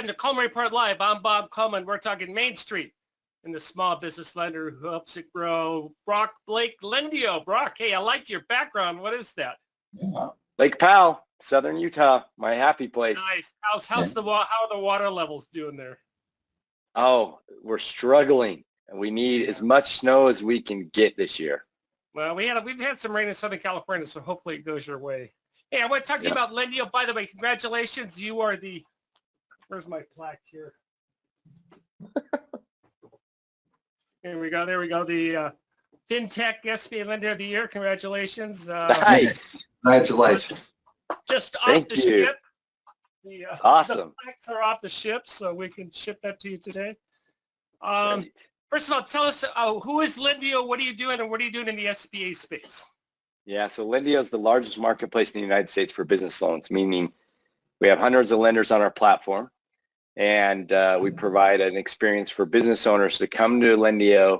welcome to Coleman Report Live. I'm Bob Coleman. We're talking Main Street and the small business lender who helps it grow. Brock Blake Lendio. Brock, hey, I like your background. What is that? Lake Powell, Southern Utah, my happy place. Nice. How are the water levels doing there? Oh, we're struggling. We need as much snow as we can get this year. Well, we've had some rain in Southern California, so hopefully it goes your way. Hey, I want to talk to you about Lendio. By the way, congratulations. You are the, where's my plaque here? There we go. The FinTech SBA Lender of the Year. Congratulations. Nice. Congratulations. Just off the ship. It's awesome. The plaques are off the ship, so we can ship that to you today. Great. First of all, tell us who is Lendio, what are you doing, and what are you doing in the SBA space? Yeah, so Lendio is the largest marketplace in the United States for business loans, meaning we have hundreds of lenders on our platform, and we provide an experience for business owners to come to Lendio,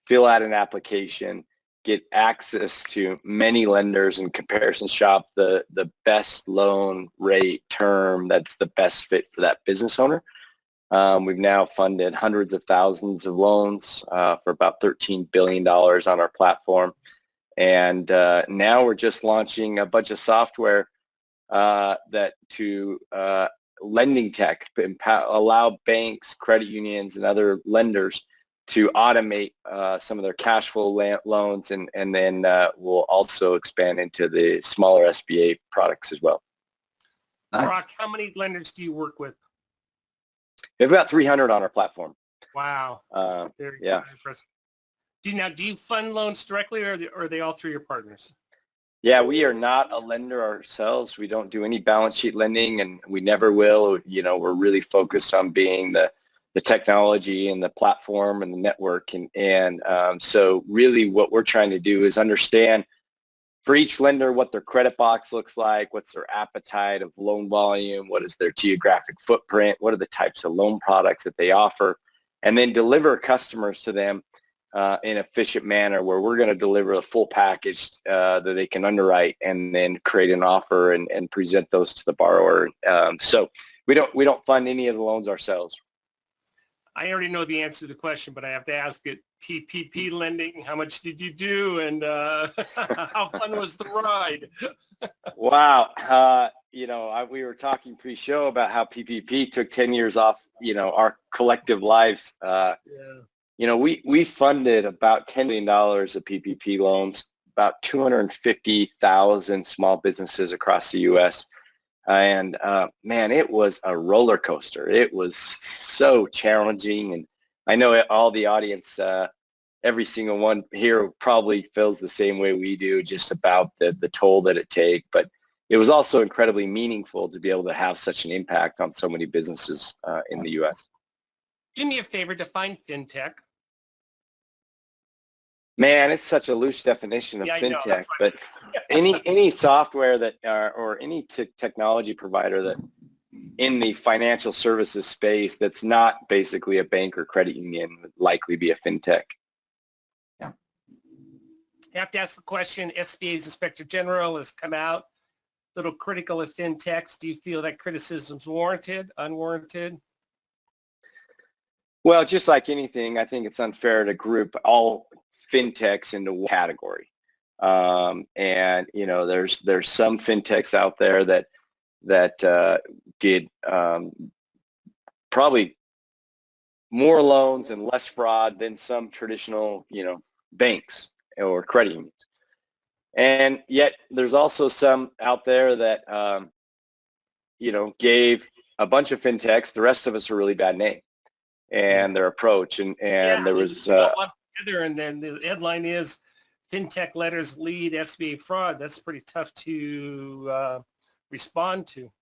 fill out an application, get access to many lenders and comparison shop the best loan rate term that's the best fit for that business owner. We've now funded hundreds of thousands of loans for about $13 billion on our platform. And now we're just launching a bunch of software that to lending tech, allow banks, credit unions, and other lenders to automate some of their cash flow loans, and then we'll also expand into the smaller SBA products as well. Brock, how many lenders do you work with? We have about 300 on our platform. Wow. Very impressive. Do you fund loans directly, or are they all through your partners? Yeah, we are not a lender ourselves. We don't do any balance sheet lending, and we never will. You know, we're really focused on being the technology and the platform and the network. And so really what we're trying to do is understand for each lender what their credit box looks like, what's their appetite of loan volume, what is their geographic footprint, what are the types of loan products that they offer, and then deliver customers to them in an efficient manner where we're going to deliver a full package that they can underwrite and then create an offer and present those to the borrower. So we don't fund any of the loans ourselves. I already know the answer to the question, but I have to ask it. PPP lending, how much did you do, and how fun was the ride? Wow. We were talking pre-show about how PPP took 10 years off, our collective lives. We funded about $10 million of PPP loans, about 250,000 small businesses across the U.S. And man, it was a roller coaster. It was so challenging, and I know all the audience, every single one here probably feels the same way we do, just about the toll that it takes. But it was also incredibly meaningful to be able to have such an impact on so many businesses in the U.S. Do me a favor, define FinTech. Man, it's such a loose definition of FinTech, but any software that or any technology provider that in the financial services space that's not basically a bank or credit union would likely be a FinTech. Yeah. You have to ask the question. SBA's Inspector General has come out a little critical of FinTechs. Do you feel that criticism's warranted, unwarranted? Well, just like anything, I think it's unfair to group all FinTechs into one category. And there's some FinTechs out there that did probably more loans and less fraud than some traditional banks or credit unions. And yet there's also some out there that gave a bunch of FinTechs the rest of us a really bad name and their approach, and there was and then the headline is FinTech letters lead SBA fraud. That's pretty tough to respond to.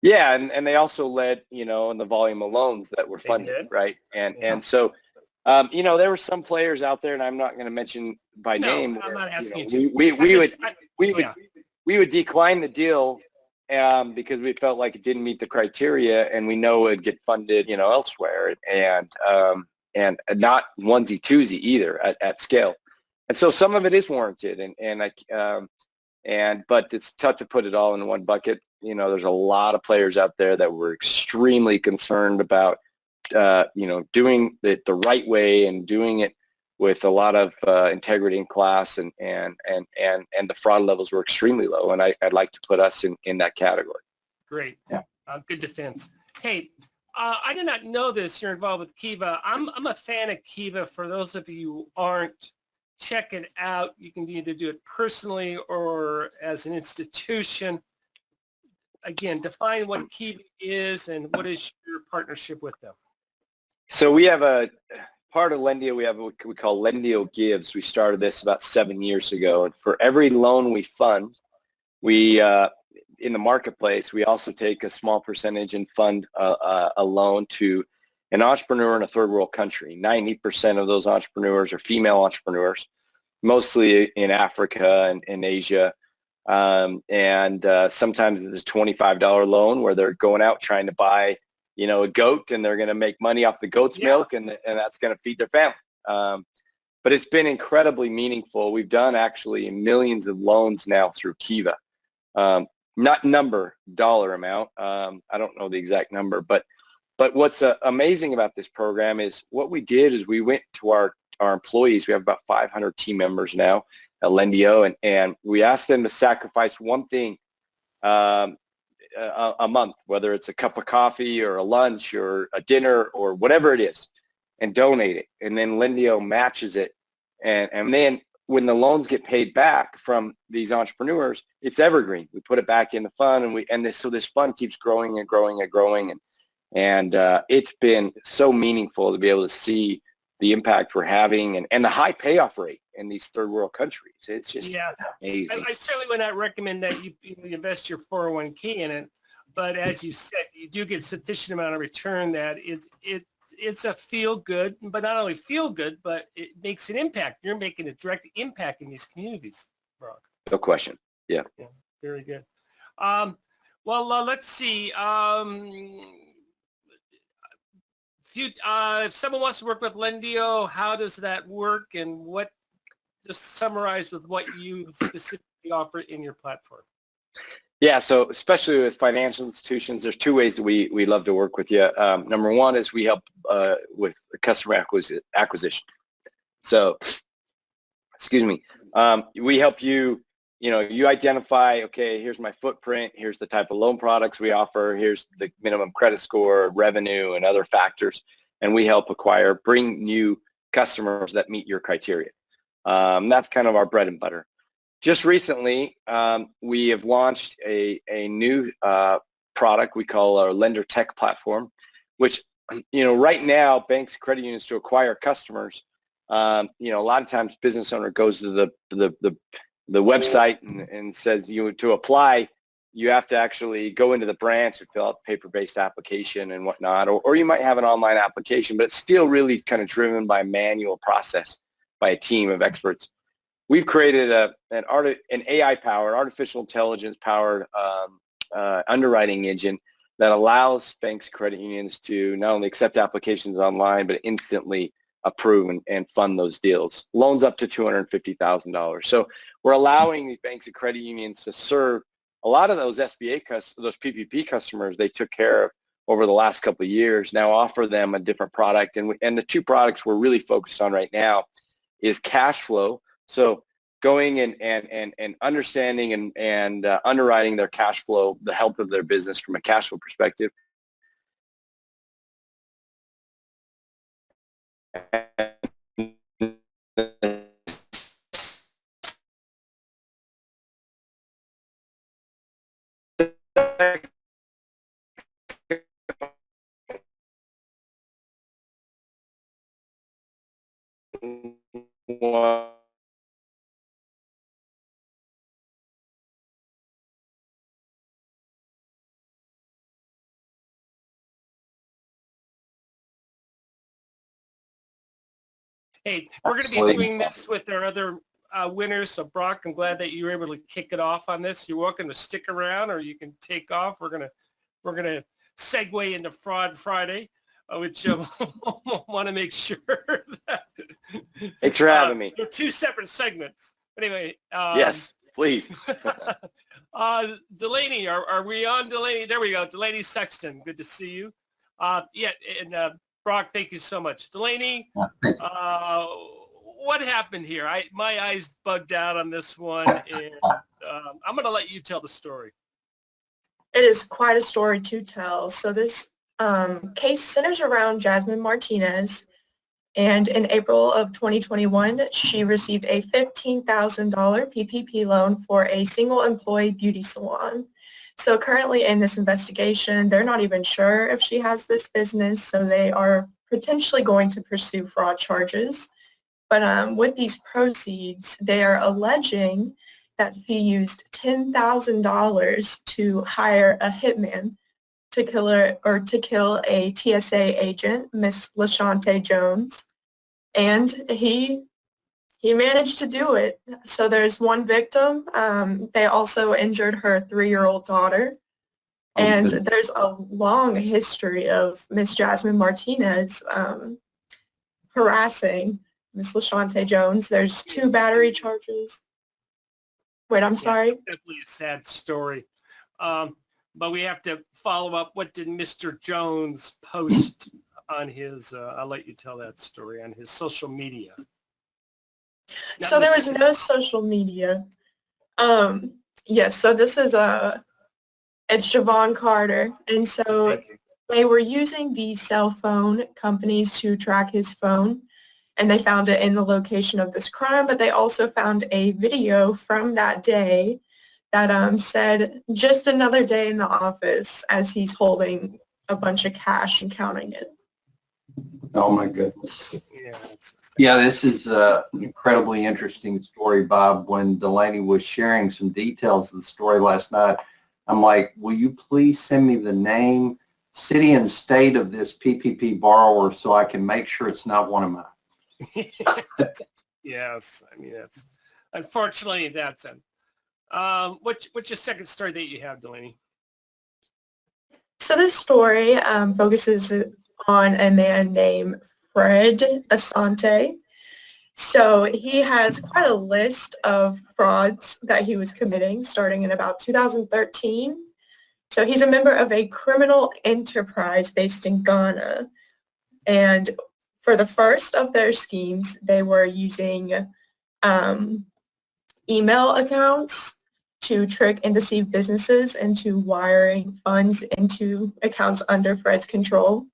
Yeah, and they also led, in the volume of loans that were funded, right? And so, there were some players out there, and I'm not going to mention by name. I'm not asking you. We would decline the deal because we felt like it didn't meet the criteria, and we know it'd get funded, elsewhere, and not onesie twosie either at scale. And so some of it is warranted, but it's tough to put it all in one bucket. there's a lot of players out there that were extremely concerned about, doing it the right way and doing it with a lot of integrity and class, and the fraud levels were extremely low. And I'd like to put us in that category. Great. Yeah. Good defense. Hey, I did not know this. You're involved with Kiva. I'm a fan of Kiva. For those of you who aren't, check it out. You can either do it personally or as an institution. Again, define what Kiva is and what is your partnership with them. So we have a part of Lendio. We have what we call Lendio Gives. We started this about 7 years ago, and for every loan we fund, we in the marketplace, we also take a small percentage and fund a loan to an entrepreneur in a third world country. 90% of those entrepreneurs are female entrepreneurs, mostly in Africa and in Asia. Sometimes it's a $25 loan where they're going out trying to buy, a goat, and they're going to make money off the goat's milk, and that's going to feed their family. But it's been incredibly meaningful. We've done actually millions of loans now through Kiva. Not dollar amount. I don't know the exact number, but what's amazing about this program is what we did is we went to our employees. We have about 500 team members now at Lendio, and we asked them to sacrifice one thing a month, whether it's a cup of coffee or a lunch or a dinner or whatever it is, and donate it. And then Lendio matches it. And then when the loans get paid back from these entrepreneurs, it's evergreen. We put it back in the fund, so this fund keeps growing and growing and growing. And it's been so meaningful to be able to see the impact we're having and the high payoff rate in these third world countries. It's just amazing. I certainly would not recommend that you invest your 401k in it, but as you said, you do get sufficient amount of return that it's a feel good, but not only feel good, but it makes an impact. You're making a direct impact in these communities, Brock. No question. Yeah. Very good. Let's see. If someone wants to work with Lendio, how does that work, and just summarize with what you specifically offer in your platform? Yeah, so especially with financial institutions, there's two ways that we love to work with you. Number one is we help with customer acquisition. So, excuse me, we help you, you identify, okay, here's my footprint, here's the type of loan products we offer, here's the minimum credit score, revenue, and other factors, and we help bring new customers that meet your criteria. That's kind of our bread and butter. Just recently, we have launched a new product we call our Lender Tech platform, which, right now, banks and credit unions, to acquire customers, a lot of times business owner goes to the website and says, to apply, you have to actually go into the branch and fill out the paper-based application and whatnot, or you might have an online application, but it's still really kind of driven by a manual process by a team of experts. We've created an AI-powered, artificial intelligence-powered underwriting engine that allows banks and credit unions to not only accept applications online, but instantly approve and fund those deals. Loans up to $250,000. So we're allowing the banks and credit unions to serve a lot of those SBA those PPP customers they took care of over the last couple of years. Now offer them a different product, and the two products we're really focused on right now is cash flow. So going and understanding and underwriting their cash flow, the health of their business from a cash flow perspective. Hey, we're going to be doing this with our other winners. So Brock, I'm glad that you were able to kick it off on this. You're welcome to stick around, or you can take off. We're gonna segue into Fraud Friday, which want to make sure that thanks for having me. They're two separate segments. Anyway. Yes, please. Delaney, are we on, Delaney? There we go. Delaney Sexton, good to see you. Yeah, and Brock, thank you so much. Delaney, what happened here? My eyes bugged out on this one, and I'm going to let you tell the story. It is quite a story to tell. So this case centers around Jasmine Martinez, and in April of 2021, she received a $15,000 PPP loan for a single-employee beauty salon. So currently in this investigation, they're not even sure if she has this business, so they are potentially going to pursue fraud charges. But with these proceeds, they are alleging that she used $10,000 to hire a hitman to kill a TSA agent, Miss LaShante Jones, and he managed to do it. So there's one victim. They also injured her 3-year-old daughter, and there's a long history of Miss Jasmine Martinez harassing Miss LaShante Jones. There's 2 battery charges. Wait, I'm sorry. It's definitely a sad story. But we have to follow up. What did Mr. Jones post on his, I'll let you tell that story, on his social media? So there was no social media. Yes, so this is it's Javon Carter. And so they were using the cell phone companies to track his phone, and they found it in the location of this crime, but they also found a video from that day that said, just another day in the office, as he's holding a bunch of cash and counting it. Oh my goodness. Yeah, this is an incredibly interesting story, Bob. When Delaney was sharing some details of the story last night, I'm like, will you please send me the name, city, and state of this PPP borrower so I can make sure it's not one of mine? Yes, I mean, unfortunately, that's it. What's your second story that you have, Delaney? So this story focuses on a man named Fred Asante. So he has quite a list of frauds that he was committing starting in about 2013. So he's a member of a criminal enterprise based in Ghana. And for the first of their schemes, they were using email accounts to trick and deceive businesses into wiring funds into accounts under Fred's control.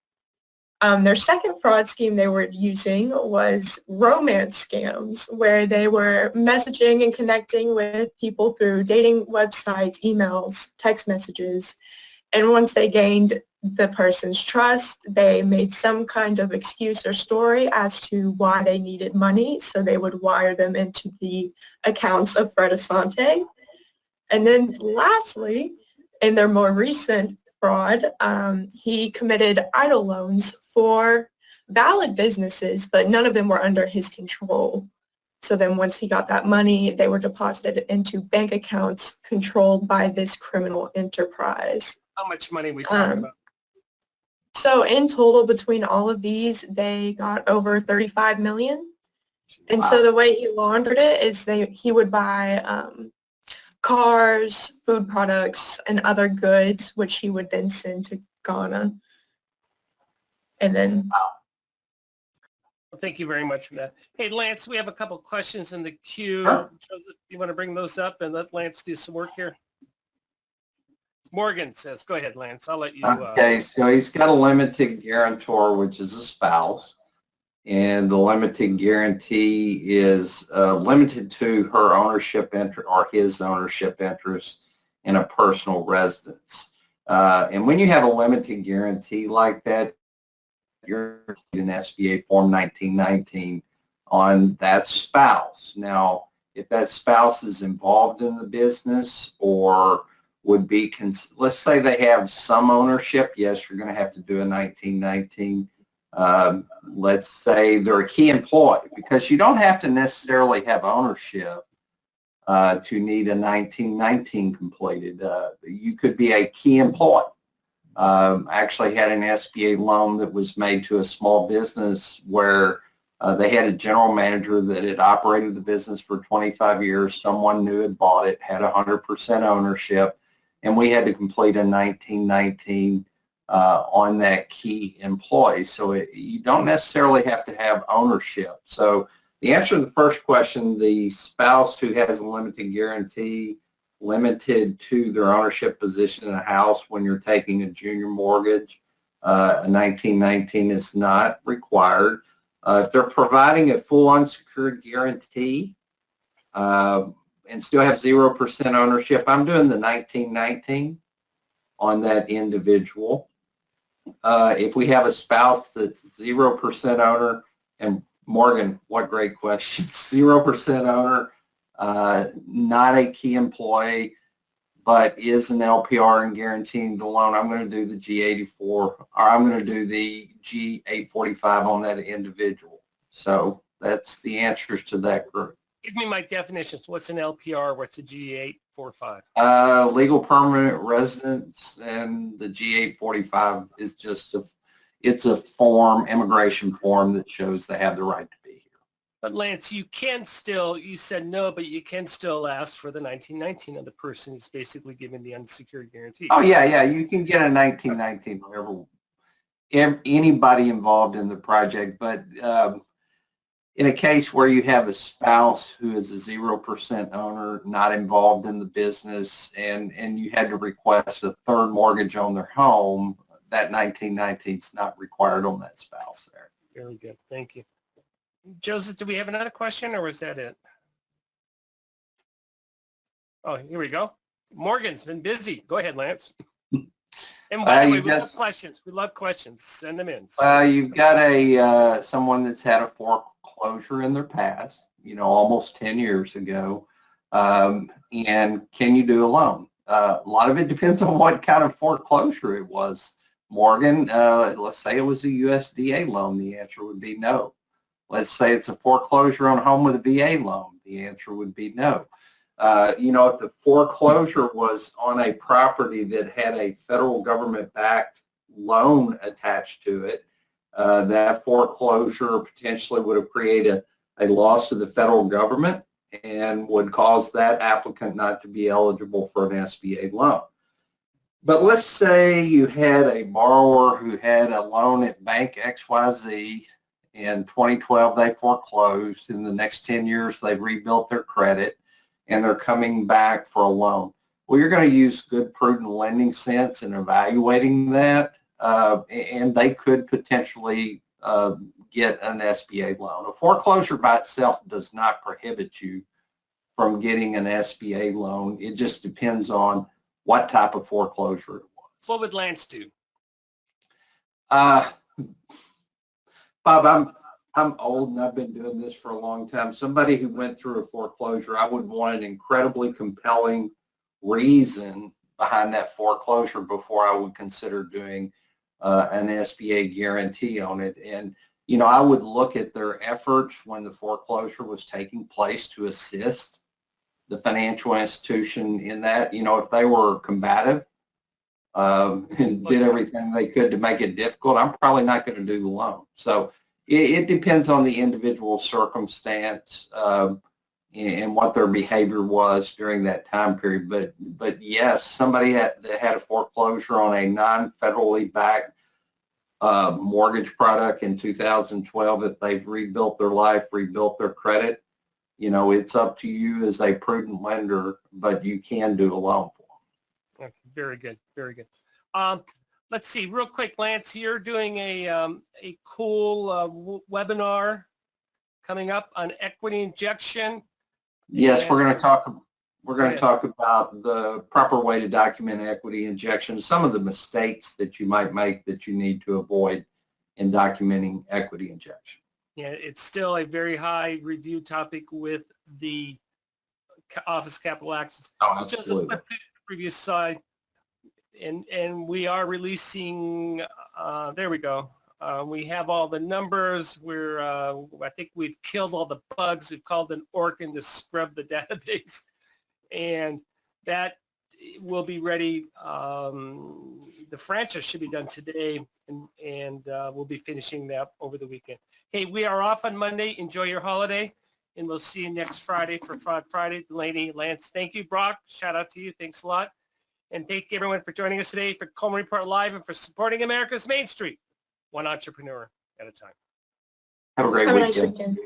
Their second fraud scheme they were using was romance scams, where they were messaging and connecting with people through dating websites, emails, text messages. And once they gained the person's trust, they made some kind of excuse or story as to why they needed money, so they would wire them into the accounts of Fred Asante. And then lastly, in their more recent fraud, he committed idle loans for valid businesses, but none of them were under his control. So then once he got that money, they were deposited into bank accounts controlled by this criminal enterprise. How much money are we talking about? So in total, between all of these, they got over $35 million. And so the way he laundered it is he would buy cars, food products, and other goods, which he would then send to Ghana. And then... Well, thank you very much for that. Hey, Lance, we have a couple questions in the queue. Huh? Joseph, you want to bring those up and let Lance do some work here? Morgan says, go ahead, Lance. I'll let you. Okay, so he's got a limited guarantor, which is a spouse. And the limited guarantee is limited to her ownership interest or his ownership interest in a personal residence. And when you have a limited guarantee like that, you're in SBA Form 1919 on that spouse. Now, if that spouse is involved in the business or would be, let's say they have some ownership, yes, you're going to have to do a 1919. Let's say they're a key employee, because you don't have to necessarily have ownership to need a 1919 completed. You could be a key employee. Actually had an SBA loan that was made to a small business where They had a general manager that had operated the business for 25 years. Someone new had bought it, had 100% ownership, and we had to complete a 1919 on that key employee. So you don't necessarily have to have ownership. So the answer to the first question, the spouse who has a limited guarantee limited to their ownership position in a house when you're taking a junior mortgage, a 1919 is not required. If they're providing a full unsecured guarantee and still have 0% ownership, I'm doing the 1919 on that individual. If we have a spouse that's 0% owner, and Morgan, what great question, 0% owner, not a key employee, but is an LPR and guaranteeing the loan, I'm going to do the G84, or I'm going to do the G845 on that individual. So that's the answers to that group. Give me my definitions. What's an LPR? What's a G845? Legal permanent residence, and the G845 is just it's a form, immigration form that shows they have the right to be here. But Lance, you said no, but you can still ask for the 1919 of the person who's basically given the unsecured guarantee. Oh yeah, you can get a 1919 wherever anybody involved in the project, but in a case where you have a spouse who is a 0% owner, not involved in the business, and you had to request a third mortgage on their home, that 1919 is not required on that spouse there. Very good. Thank you. Joseph, do we have another question, or was that it? Oh, here we go. Morgan's been busy. Go ahead, Lance. And by the way, we love questions. We love questions. Send them in. You've got someone that's had a foreclosure in their past, almost 10 years ago, and can you do a loan? A lot of it depends on what kind of foreclosure it was. Morgan, let's say it was a USDA loan. The answer would be no. Let's say it's a foreclosure on a home with a VA loan. The answer would be no. If the foreclosure was on a property that had a federal government-backed loan attached to it, that foreclosure potentially would have created a loss to the federal government and would cause that applicant not to be eligible for an SBA loan. But let's say you had a borrower who had a loan at Bank XYZ. In 2012, they foreclosed. In the next 10 years, they've rebuilt their credit, and they're coming back for a loan. Well, you're going to use good, prudent lending sense in evaluating that, and they could potentially get an SBA loan. A foreclosure by itself does not prohibit you from getting an SBA loan. It just depends on what type of foreclosure it was. What would Lance do? Bob, I'm old and I've been doing this for a long time. Somebody who went through a foreclosure, I would want an incredibly compelling reason behind that foreclosure before I would consider doing an SBA guarantee on it. And, I would look at their efforts when the foreclosure was taking place to assist the financial institution in that. If they were combative and did everything they could to make it difficult, I'm probably not going to do the loan. So it depends on the individual circumstance and what their behavior was during that time period. But yes, somebody that had a foreclosure on a non-federally backed mortgage product in 2012, if they've rebuilt their life, rebuilt their credit, it's up to you as a prudent lender, but you can do a loan for them. Okay, very good, very good. Let's see, real quick, Lance, you're doing a cool webinar coming up on equity injection. Yes, we're going to talk about the proper way to document equity injection, some of the mistakes that you might make that you need to avoid in documenting equity injection. Yeah, it's still a very high review topic with the Office of Capital Access. Oh, just to flip to the previous slide, and we are releasing, there we go. We have all the numbers. I think we've killed all the bugs. We've called an Orkin to scrub the database. And that will be ready. The franchise should be done today, and we'll be finishing that over the weekend. Hey, we are off on Monday. Enjoy your holiday, and we'll see you next Friday for Fraud Friday. Delaney, Lance, thank you. Brock, shout out to you. Thanks a lot. And thank you, everyone, for joining us today for Coleman Report Live and for supporting America's Main Street, one entrepreneur at a time. Have a great Have a weekend. nice weekend.